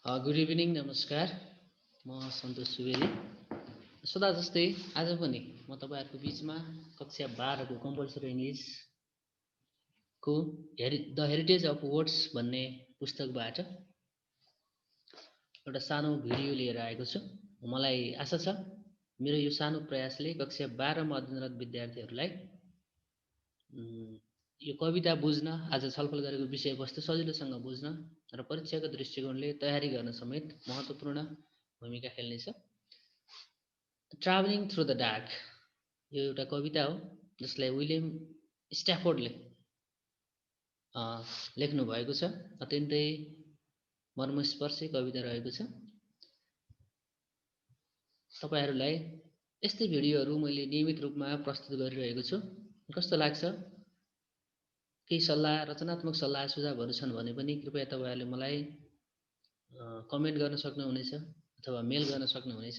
Good evening नमस्कार। म सन्तोष सुवेदी। सदा जस्तै आज पनि म तपाईँहरूको बिचमा कक्षा 12को कम्पलसरी इङ्ग्लिसको द हेरिटेज अफ वर्ड्स भन्ने पुस्तकबाट एउटा सानो भिडियो लिएर आएको छु। मलाई आशा छ मेरो यो सानो प्रयासले कक्षा 12मा अध्ययनरत विद्यार्थीहरूलाई यो कविता बुझ्न, आज छलफल गरेको विषयवस्तु सजिलोसँग बुझ्न र परीक्षाको दृष्टिकोणले तयारी गर्न समेत महत्त्वपूर्ण भूमिका खेल्नेछ। ट्राभलिङ थ्रु द डार्क यो एउटा कविता हो जसलाई विलियम स्ट्याफोर्डले लेख्नु भएको छ। अत्यन्तै मर्मस्पर्शी कविता रहेको छ। तपाईहरुलाई यस्तै भिडियोहरू मैले नियमित रूपमा प्रस्तुत गरिरहेको छु। कस्तो लाग्छ? केही सल्लाह, रचनात्मक सल्लाह सुझावहरू छन् भने पनि कृपया तपाईहरुले मलाई कमेन्ट गर्न सक्नुहुनेछ अथवा मेल गर्न सक्नुहुनेछ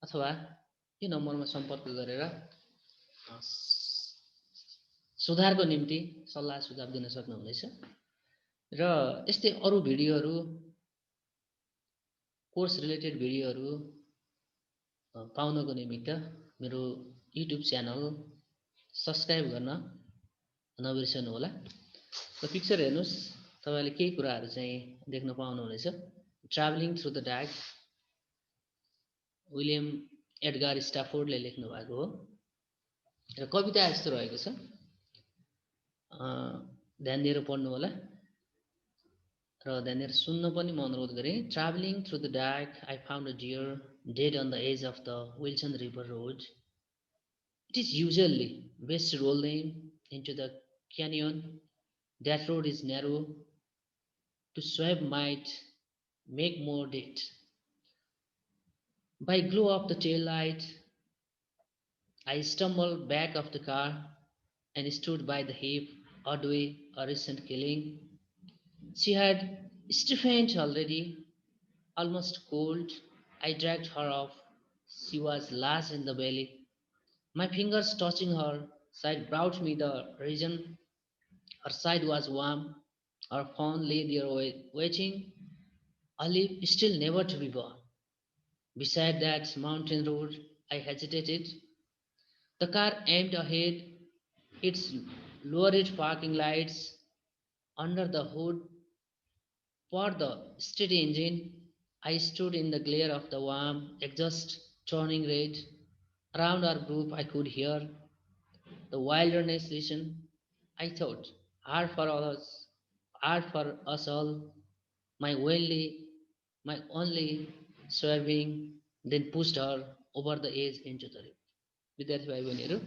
अथवा यो नम्बरमा सम्पर्क गरेर सुधारको निम्ति सल्लाह सुझाव दिन सक्नुहुनेछ। र यस्तै अरु भिडियोहरू, कोर्स रिलेटेड भिडियोहरू पाउनको निमित्त मेरो युट्युब च्यानल सब्स्क्राइब गर्न नबिर्सनु होला। र पिक्चर हेर्नुस्, तपाईले केही कुराहरू चाहिँ देख्न पाउनुहुनेछ। Travelling through the dark William Edgar स्ट्याफोर्डले लेख्नु भएको हो र कविता यस्तो रहेको छ। ध्यान दिएर पढ्नु होला र ध्यान दिएर सुन्न पनि म अनुरोध गरेँ। Travelling through the dark I found a deer dead on the edge of the Wilson River Road. It is usually best to roll them into the canyon. That road is narrow. To swim might make more dead. By glow of the tail light, I stumbled back of the car and stood by the heap, Ordway, a recent killing. She had stiffened already, almost cold. I dragged her off. She was large in the belly. My fingers touching her side brought me the reason. Her side was warm. Her fawn lay there waiting, a leaf still never to be born. Beside that mountain road, I hesitated. The car aimed ahead, its lurid parking lights under the hood for the steady engine. I stood in the glare of the warm exhaust turning red. Around our group I could hear the wilderness listen. I thought, hard for us all, my only swerving, then pushed her over the edge into the river. विद्यार्थी भाइ बहिनीहरू,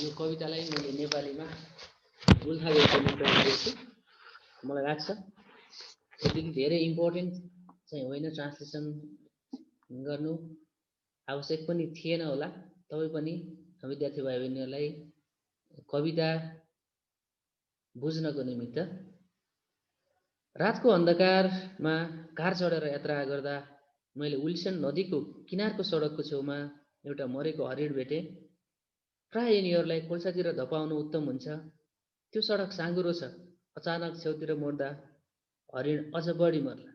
यो कवितालाई मैले नेपालीमा बुझ्न गर्ने प्रयास गर्छु। मलाई लाग्छ यति धेरै इम्पोर्टेन्ट चाहिँ होइन, ट्रान्सलेसन गर्नु आवश्यक पनि थिएन होला। तबै पनि विद्यार्थी भाइ बहिनीहरूलाई कविता बुझ्नको निमित्त रातको अन्धकारमा कार चढेर यात्रा गर्दा मैले विल्सन नदीको किनारको सडकको छेउमा एउटा मरेको हरिण भेटे। प्राय यिनीहरूलाई खोल्सातिर धपाउनु उत्तम हुन्छ। त्यो सडक साँघुरो छ। अचानक छेउतिर मोड्दा हरिण अझ बढी मर्ला।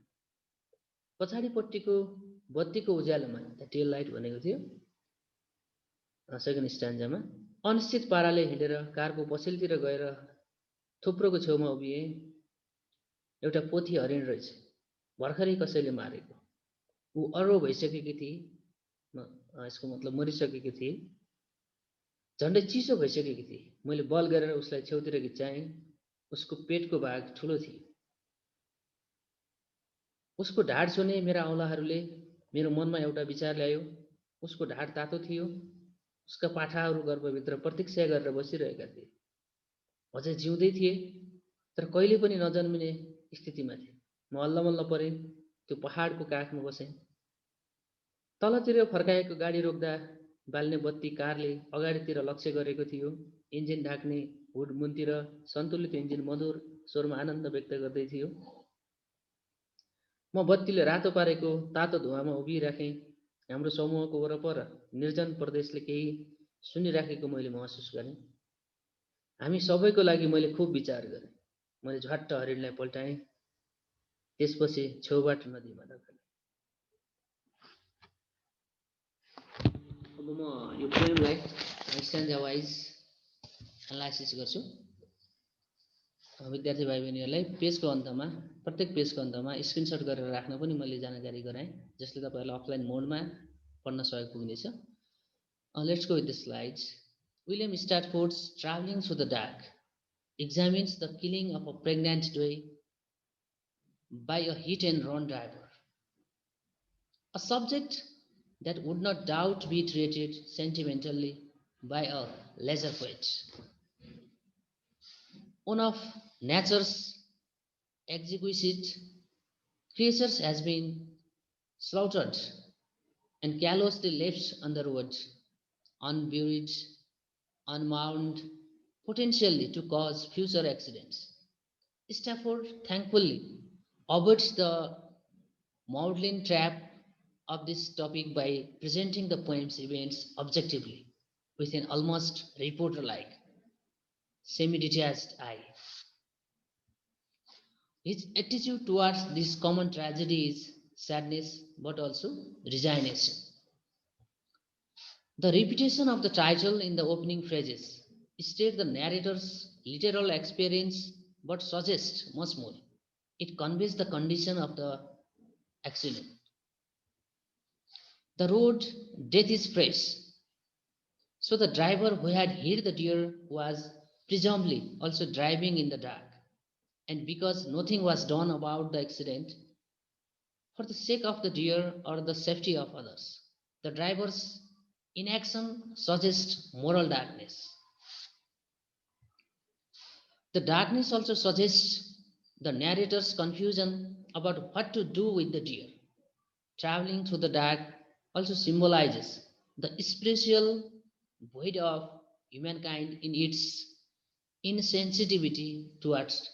पछाडिपट्टिको बत्तीको उज्यालोमा टेल लाइट भनेको थियो सेकेन्ड स्ट्यान्जामा। अनिश्चित पाराले हिँडेर कारको पछिल्तिर गएर थुप्रोको छेउमा उभिए। एउटा पोथी हरिण रहेछ, भर्खरै कसैले मारेको। ऊ अरो भइसकेकी थिए, यसको मतलब मरिसकेकी थिए। झन्डै चिसो भइसकेकी थिए। मैले बल गरेर उसलाई छेउतिर घिचाएँ। उसको पेटको भाग ठुलो थियो। उसको ढाड छुने मेरा औँलाहरूले मेरो मनमा एउटा विचार ल्यायो। उसको ढाड तातो थियो। उसका पाठाहरू गर्भभित्र प्रतीक्षा गरेर बसिरहेका थिए। अझै जिउँदै थिए, तर कहिले पनि नजन्मिने स्थितिमा थिए। म अल्लमल्ल परेँ। त्यो पहाडको काखमा बसेँ। तलतिर फर्काएको गाडी रोक्दा बाल्ने बत्ती कारले अगाडितिर लक्ष्य गरेको थियो। इन्जिन ढाक्ने हुड मुनतिर सन्तुलित इन्जिन मधुर स्वरमा आनन्द व्यक्त गर्दै थियो। म बत्तीले रातो पारेको तातो धुवामा उभिराखेँ। हाम्रो समूहको वरपर निर्जन प्रदेशले केही सुनिराखेको मैले महसुस गरेँ। हामी सबैको लागि मैले खुब विचार गरेँ। मैले झट्ट हरिणलाई पल्टाएँ। त्यसपछि छेउबाट नदीमा धकेले। अब म यो पोएमलाई स्ट्यान्जा वाइज एनालाइसिस गर्छु। विद्यार्थी भाइ बहिनीहरूलाई पेजको अन्तमा प्रत्येक पेजको अन्तमा स्क्रिनसट गरेर राख्न पनि मैले जानकारी गराएँ, जसले तपाईँहरूलाई अफलाइन मोडमा पढ्न सहयोग पुग्नेछ। Let's go with the slides. William Stafford's Traveling Through the Dark examines the killing of a pregnant doe by a hit and run driver, a subject that would not doubt be treated sentimentally by a leisure poet. One of nature's exquisite creatures has been slaughtered and callously left on the road, unburied, unmourned, potentially to cause future accidents. Stafford thankfully avoids the maudlin trap of this topic by presenting the poem's events objectively, with an almost reporter like, semi detached eye. His attitude towards this common tragedy is sadness but also resignation. The repetition of the title in the opening phrases states the narrator's literal experience but suggests much more. It conveys the condition of the accident. The road, death is fresh. So the driver who had hit the deer was presumably also driving in the dark. And because nothing was done about the accident, for the sake of the deer or the safety of others, the driver's inaction suggests moral darkness. The darkness also suggests the narrator's confusion about what to do with the deer. Traveling through the dark also symbolizes the spiritual void of humankind in its insensitivity towards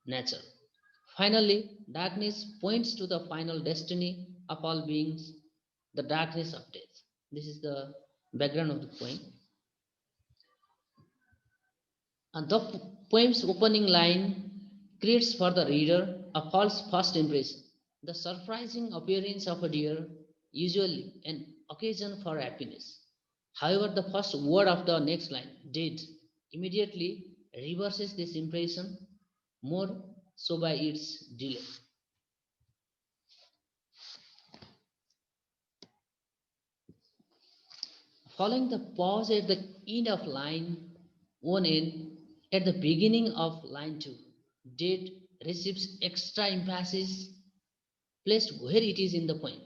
nature. Finally, darkness points to the final destiny of all beings, the darkness of death. This is the background of the poem. And the poem's opening line creates for the reader a false first impression. The surprising appearance of a deer, usually an occasion for happiness. However, the first word of the next line, dead, immediately reverses this impression, more so by its delay. Following the pause at the end of line 1 and at the beginning of line 2, dead receives extra emphasis placed where it is in the poem.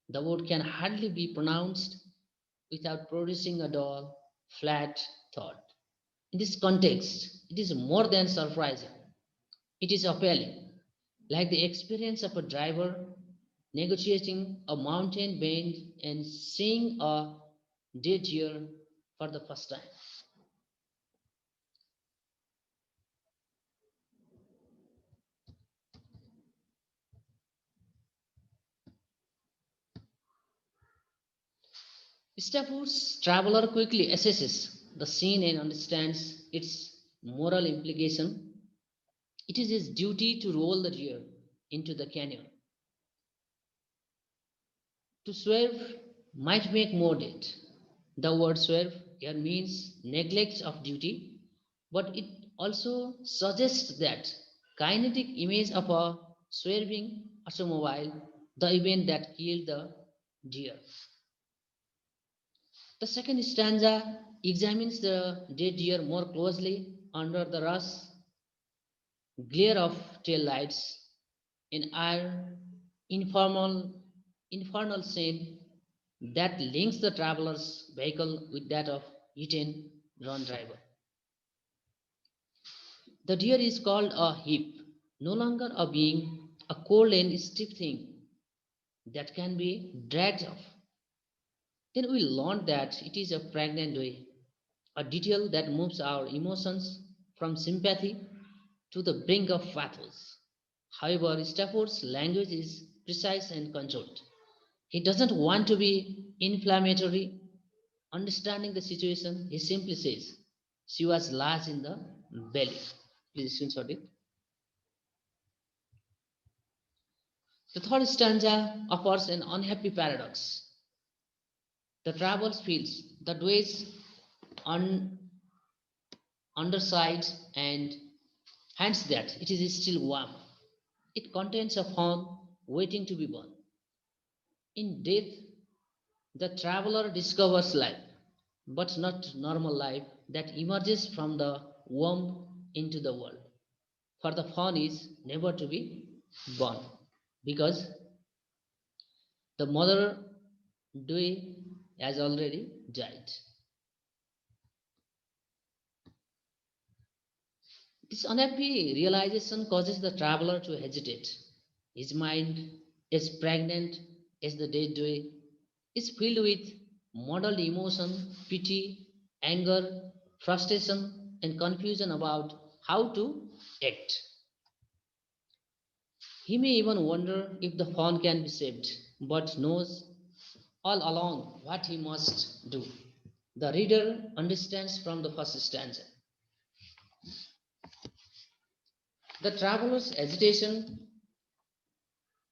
The word can hardly be pronounced without producing a dull, flat thought. In this context, it is more than surprising. It is appalling, like the experience of a driver negotiating a mountain bend and seeing a dead deer for the first time. Stafford's traveler quickly assesses the scene and understands its moral implication. It is his duty to roll the deer into the canyon. To swerve might make more dead. The word swerve here means neglect of duty, but it also suggests that kinetic image of a swerving automobile, the event that killed the deer. The second stanza examines the dead deer more closely under the rush glare of tail lights, an iron infernal scene that links the traveler's vehicle with that of hit run driver. The deer is called a heap, no longer a being, a cold and stiff thing that can be dragged off. Then we learn that it is a pregnant doe, a detail that moves our emotions from sympathy to the brink of pathos. However, Stafford's language is precise and controlled. He doesn't want to be inflammatory. Understanding the situation, he simply says, she was large in the belly. Please screenshot it. The third stanza offers an unhappy paradox. The traveler feels the dway's un- underside and hints that it is still warm. It contains a fawn waiting to be born. In death, the traveler discovers life, but not normal life that emerges from the womb into the world. For the fawn is never to be born, because the mother dew has already died. This unhappy realization causes the traveler to hesitate. His mind is pregnant as the dead dew, is filled with muddled emotion, pity, anger, frustration, and confusion about how to act. He may even wonder if the fawn can be saved, but knows all along what he must do. The reader understands from the first stanza. The traveler's agitation,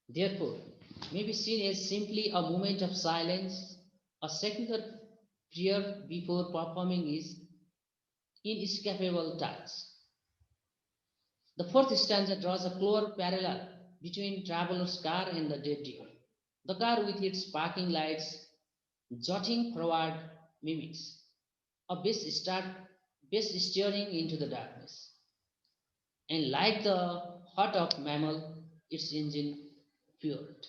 therefore, may be seen as simply a moment of silence, a second prayer before performing his inescapable task. The fourth stanza draws a clear parallel between traveler's car and the dead deer. The car with its parking lights jutting forward mimics a base steering into the darkness. And like the heart of mammal, its engine fueled.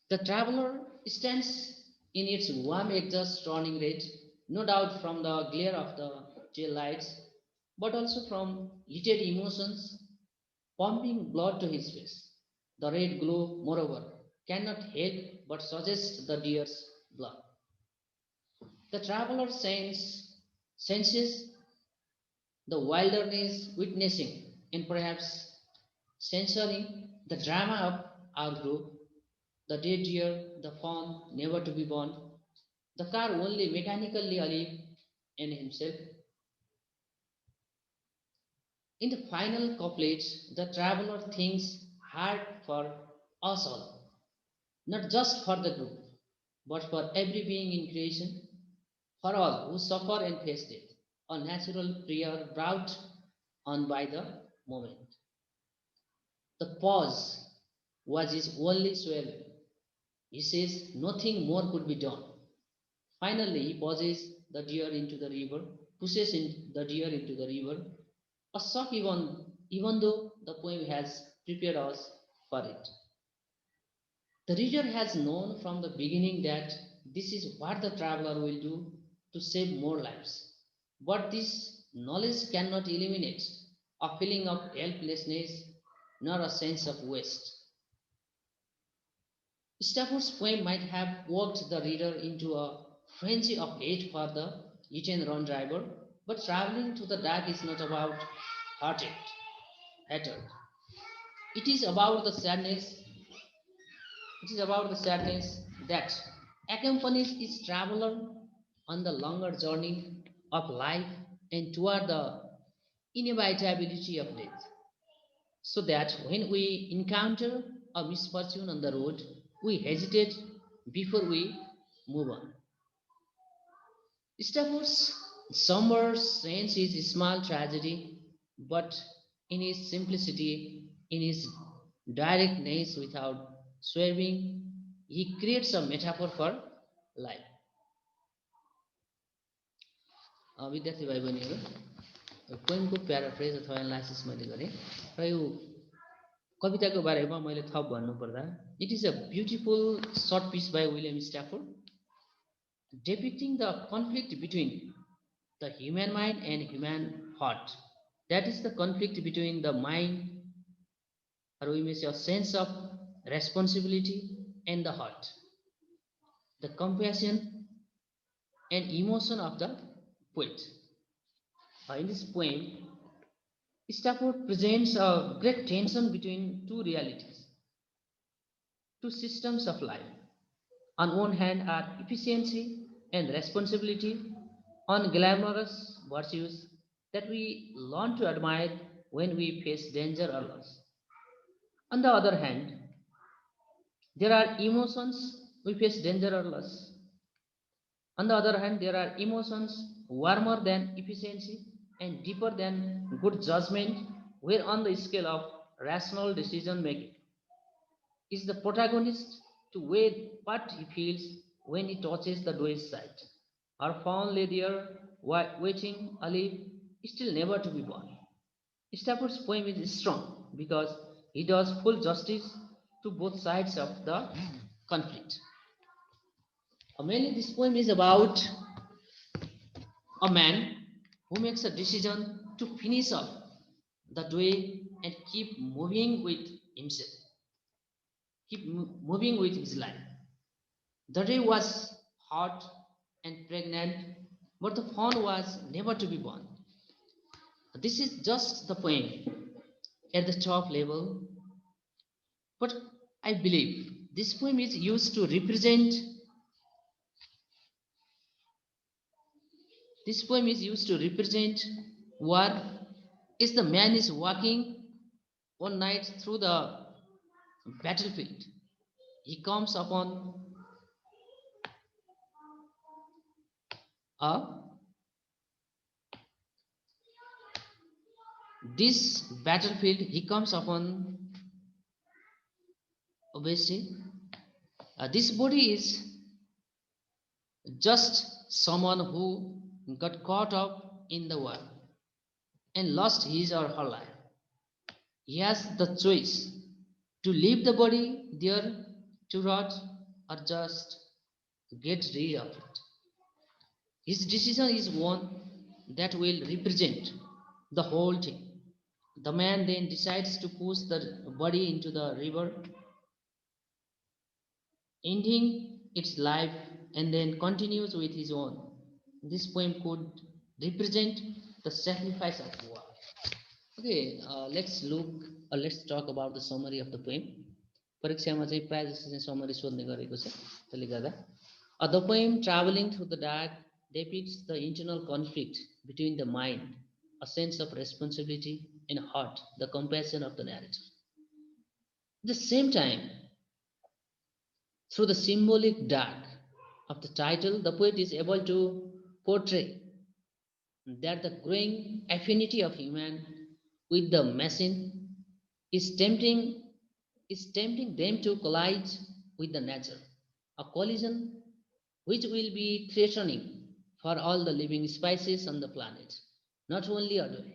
The traveler stands in its warm exhaust turning red, no doubt from the glare of the tail lights, but also from heated emotions pumping blood to his face. The red glow, moreover, cannot help but suggest the deer's blood. The traveler senses the wilderness, witnessing and perhaps censoring the drama of our group, the dead deer, the fawn never to be born, the car only mechanically alive in himself. In the final couplet, the traveler thinks hard for us all, not just for the group, but for every being in creation, for all who suffer and face death, a natural prayer brought on by the moment. The pause was his only swell. He says nothing more could be done. Finally, he pushes the deer into the river, the deer into the river. A shock even though the poem has prepared us for it. The reader has known from the beginning that this is what the traveler will do to save more lives. But this knowledge cannot eliminate a feeling of helplessness nor a sense of waste. Stafford's poem might have worked the reader into a frenzy of hate for the hit and run driver, but traveling to the dark is not about heartache, hatred. It is about the sadness. It is about the sadness that accompanies each traveler on the longer journey of life and toward the inevitability of death. So that when we encounter a misfortune on the road, we hesitate before we move on. Stafford's somber sense is a small tragedy, but in his simplicity, in his directness without swerving, he creates a metaphor for life. विद्यार्थी भाइ बहिनीहरू पोइमको paraphrase अथवा analysis मैले गरेँ र यो कविताको बारेमा मैले थप भन्नुपर्दा it is a beautiful short piece by William Stafford depicting the conflict between the human mind and human heart. That is the conflict between the mind, or we may say a sense of responsibility, and the heart, the compassion and emotion of the poet. In this poem, Stafford presents a great tension between two realities, two systems of life. On one hand are efficiency and responsibility, unglamorous virtues that we learn to admire when we face danger or loss. On the other hand, there are emotions we face danger or loss. On the other hand, there are emotions warmer than efficiency and deeper than good judgment, where on the scale of rational decision making is the protagonist to weigh what he feels when he touches the door's side. Our fawn lay there, waiting, alive, still never to be born. Stafford's poem is strong because he does full justice to both sides of the conflict. Mainly, this poem is about a man who makes a decision to finish up the day and keep moving with himself, keep moving with his life. The day was hot and pregnant, but the fawn was never to be born. This is just the poem at the top level, but I believe this poem is used to represent this poem is used to represent war. Is the man is walking one night through the battlefield. He comes upon a this battlefield. He comes upon obviously this body is just someone who got caught up in the war and lost his or her life. He has the choice to leave the body there to rot or just get rid of it. His decision is one that will represent the whole thing. The man then decides to push the body into the river, ending its life, and then continues with his own. This poem could represent the sacrifice of war. Okay, let's talk about the summary of the poem. परीक्षामा चाहिँ प्रायः जस्तो चाहिँ summary सोध्ने गरेको छ त्यसले गर्दा the poem traveling through the dark depicts the internal conflict between the mind, a sense of responsibility, and heart, the compassion of the narrator. At the same time, through the symbolic dark of the title, the poet is able to portray that the growing affinity of human with the machine is tempting them to collide with the nature, a collision which will be threatening for all the living species on the planet, not only Adore.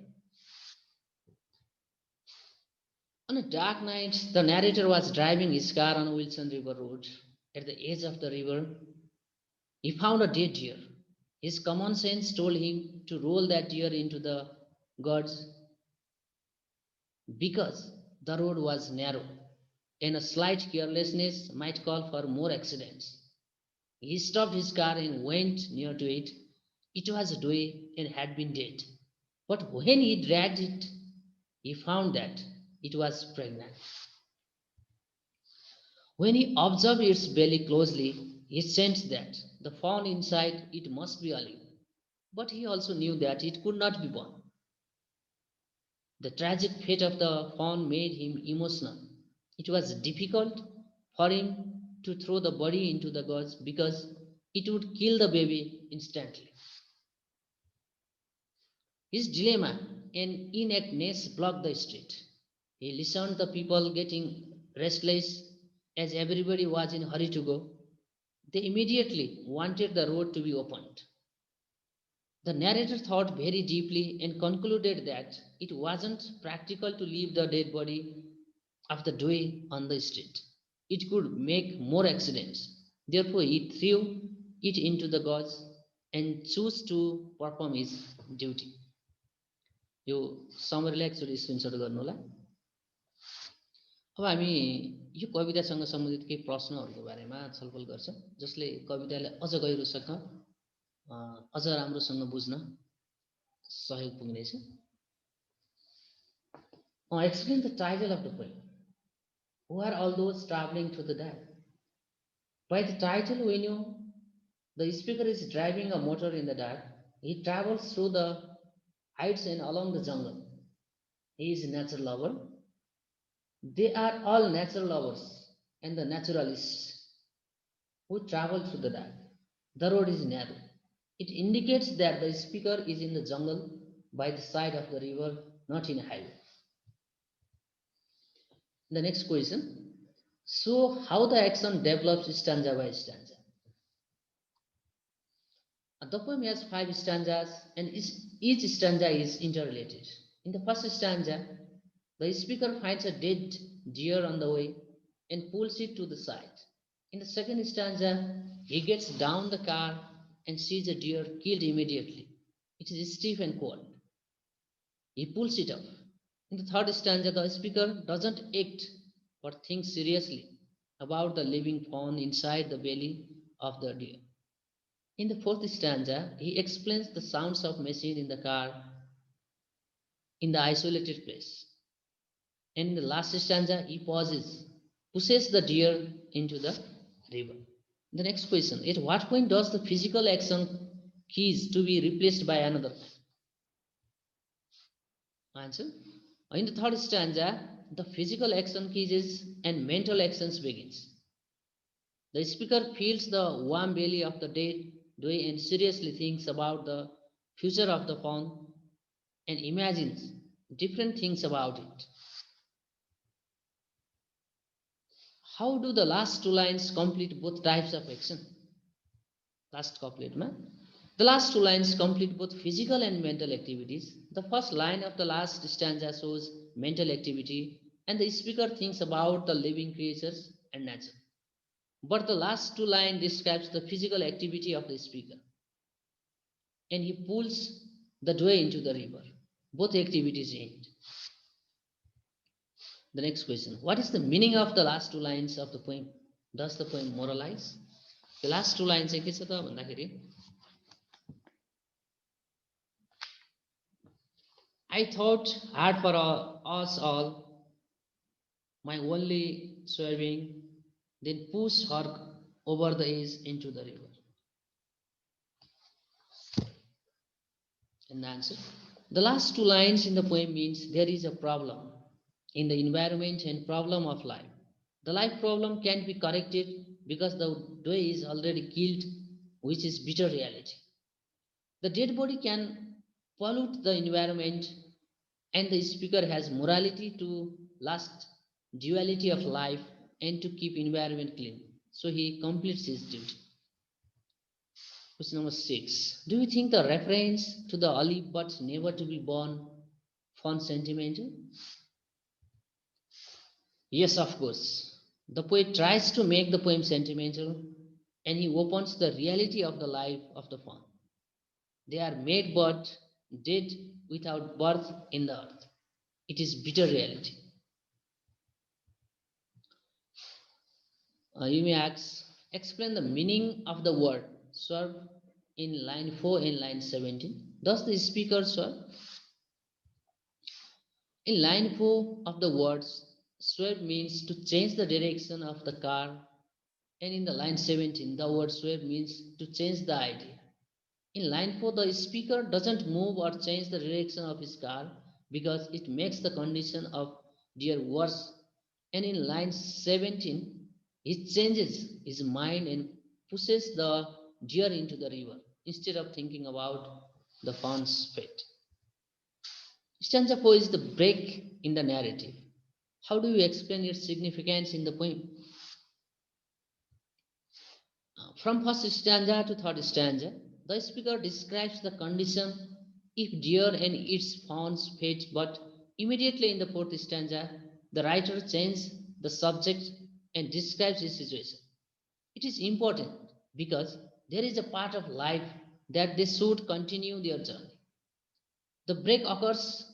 On a dark night, the narrator was driving his car on Wilson River Road. At the edge of the river, he found a dead deer. His common sense told him to roll that deer into the gods because the road was narrow and a slight carelessness might call for more accidents. He stopped his car and went near to it. It was a doe and had been dead. But when he dragged it, he found that it was pregnant. When he observed its belly closely, he sensed that the fawn inside it must be alive. But he also knew that it could not be born. The tragic fate of the fawn made him emotional. It was difficult for him to throw the body into the gods because it would kill the baby instantly. His dilemma and inactness blocked the street. He listened to the people getting restless as everybody was in a hurry to go. They immediately wanted the road to be opened. The narrator thought very deeply and concluded that it wasn't practical to leave the dead body of the doe on the street. It could make more accidents. Therefore, he threw it into the gods and chose to perform his duty. यो समरीलाई एकचोटि screenshot गर्नु होला। अब हामी यो कवितासँग सम्बन्धित केही प्रश्नहरूको बारेमा छलफल गर्छौँ जसले कवितालाई अझ गहिरोसँग अझ राम्रोसँग बुझ्न सहयोग पुग्नेछ। Explain the title of the poem. Who are all those traveling through the dark? By the title, we know the speaker is driving a motor in the dark. He travels through the heights and along the jungle. He is a nature lover. They are all natural lovers and the naturalists who travel through the dark. The road is narrow. It indicates that the speaker is in the jungle by the side of the river, not in a highway. The next question. So, how the action develops stanza by stanza? The poem has five stanzas, and each stanza is interrelated. In the first stanza, the speaker finds a dead deer on the way and pulls it to the side. In the second stanza, he gets down the car and sees a deer killed immediately. It is stiff and cold. He pulls it off. In the third stanza, the speaker doesn't act but thinks seriously about the living fawn inside the belly of the deer. In the fourth stanza, he explains the sounds of machine in the car in the isolated place. And in the last stanza, he pauses, pushes the deer into the river. The next question, at what point does the physical action cease to be replaced by another? Answer. In the third stanza, the physical action ceases and mental actions begins. The speaker feels the warm belly of the dead doe and seriously thinks about the future of the fawn and imagines different things about it. How do the last two lines complete both types of action? Last couplet, man. The last two lines complete both physical and mental activities. The first line of the last stanza shows mental activity, and the speaker thinks about the living creatures and nature. But the last two lines describes the physical activity of the speaker, and he pulls the doe into the river. Both activities end. The next question. What is the meaning of the last two lines of the poem? Does the poem moralize? The last two lines के छ त भन्दाखेरि I thought hard for us all, my only swerving, then pushed her over the edge into the river. And the answer. The last two lines in the poem means there is a problem in the environment and problem of life. The life problem can't be corrected because the doe is already killed, which is bitter reality. The dead body can pollute the environment, and the speaker has morality to last duality of life and to keep environment clean. So he completes his duty. Question number 6. Do you think the reference to the olive but never to be born found sentimental? Yes, of course. The poet tries to make the poem sentimental and he opens the reality of the life of the fawn. They are made but dead without birth in the earth. It is bitter reality. You may ask, explain the meaning of the word swerve in line 4 and line 17. Does the speaker swerve? In line 4 of the words, swerve means to change the direction of the car, and in the line 17, the word swerve means to change the idea. In line 4, the speaker doesn't move or change the direction of his car because it makes the condition of deer worse. And in line 17, he changes his mind and pushes the deer into the river instead of thinking about the fawn's fate. Stanza 4 is the break in the narrative. How do you explain its significance in the poem? From first stanza to third stanza, the speaker describes the condition if deer and its fawn's fate, but immediately in the fourth stanza, the writer changes the subject and describes his situation. It is important because there is a part of life that they should continue their journey. The break occurs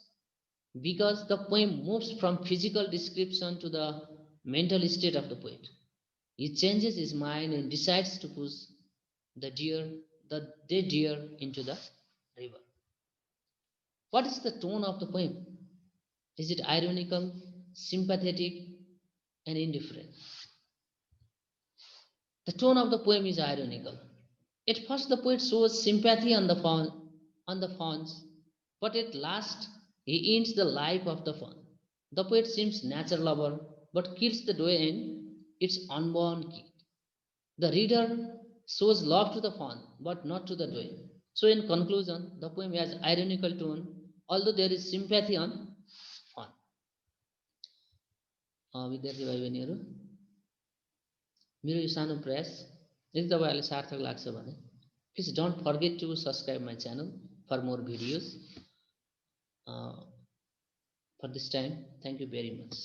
because the poem moves from physical description to the mental state of the poet. He changes his mind and decides to push the dead deer into the river. What is the tone of the poem? Is it ironical, sympathetic, and indifferent? The tone of the poem is ironical. At first, the poet shows sympathy on the fawns, but at last he ends the life of the fawn. The poet seems nature lover but kills the doe and its unborn kid. The reader shows love to the fawn but not to the doe. So, in conclusion, the poem has ironical tone, although there is sympathy on fawn. विद्यार्थी भाइ बहिनीहरू मेरो यो सानो प्रयास यदि तपाईँहरूलाई सार्थक लाग्छ भने please don't forget to subscribe my channel for more videos for this time thank you very much